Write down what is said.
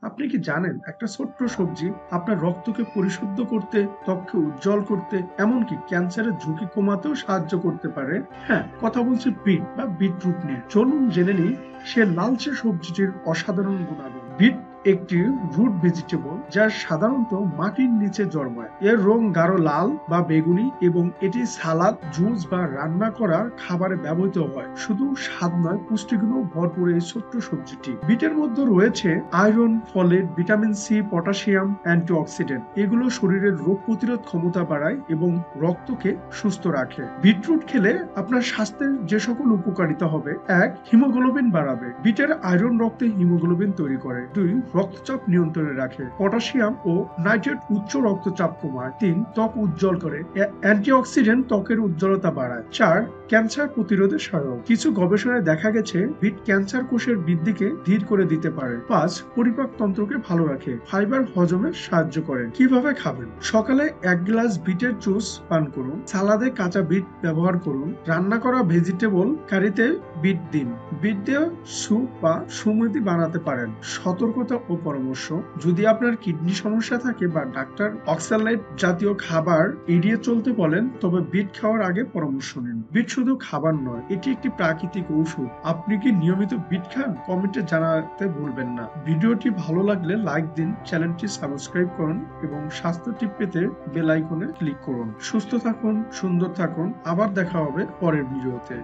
আপনি কি জানেন একটা ছোট্ট সবজি আপনার রক্তকে পরিশুদ্ধ করতে, ত্বককে উজ্জ্বল করতে, এমনকি ক্যান্সারের ঝুঁকি কমাতেও সাহায্য করতে পারে? হ্যাঁ, কথা বলছি বিট বা বিটরুট নিয়ে। চলুন জেনে নিই সে লালচে সবজিটির অসাধারণ গুণাগুণ। বিট একটি রুট ভেজিটেবল যা সাধারণত মাটির নিচে জন্মায়। এর রং গাঢ় লাল বা বেগুনি এবং এটি সালাদ, জুস বা রান্না করা খাবারে ব্যবহৃত হয়। শুধু স্বাদ নয়, পুষ্টিগুণও ভরপুর এই ছোট্ট সবজিটি। বিটের মধ্যে রয়েছে iron, folate, vitamin C, potassium, antioxidant. এগুলো শরীরের রোগ প্রতিরোধ ক্ষমতা বাড়ায় এবং রক্তকে সুস্থ রাখে। বিটরুট খেলে আপনার স্বাস্থ্যের যে সকল উপকারিতা হবে: 1. হিমোগ্লোবিন বাড়াবে। বিটের আয়রন রক্তে হিমোগ্লোবিন তৈরি করে। 2. রক্তচাপ নিয়ন্ত্রণে রাখে। পটাশিয়াম ও নাইট্রেট উচ্চ রক্তচাপ কমায়। 3. ত্বক উজ্জ্বল করে। অ্যান্টিঅক্সিডেন্ট ত্বকের উজ্জ্বলতা বাড়ায়। 4. ক্যান্সার প্রতিরোধে সহায়ক। কিছু গবেষণায় দেখা গেছে বিট ক্যান্সার কোষের বৃদ্ধিকে ধীর করে দিতে পারে। 5. পরিপাক তন্ত্রকে ভালো রাখে। ফাইবার হজমে সাহায্য করে। কিভাবে খাবেন? সকালে 1 গ্লাস বিটের জুস পান করুন। সালাদে কাঁচা বিট ব্যবহার করুন। রান্না করা ভেজিটেবল কারিতে বিট দিন। বিট দিয়ে স্যুপ বা স্মুদি বানাতে পারেন। সতর্কতা ও পরামর্শ: যদি আপনার কিডনি সমস্যা থাকে বা ডাক্তার অক্সালেট জাতীয় খাবার এড়িয়ে চলতে বলেন, তবে বিট খাওয়ার আগে পরামর্শ নিন। বিট শুধু খাবার নয়, এটি একটি প্রাকৃতিক ঔষধ। আপনি কি নিয়মিত বিট খান? কমেন্টে জানাতে ভুলবেন না। ভিডিওটি ভালো লাগলে লাইক দিন, চ্যানেলটি সাবস্ক্রাইব করুন এবং স্বাস্থ্য টিপ পেতে বেল আইকনে ক্লিক করুন। সুস্থ থাকুন, সুন্দর থাকুন। আবার দেখা হবে পরের ভিডিওতে।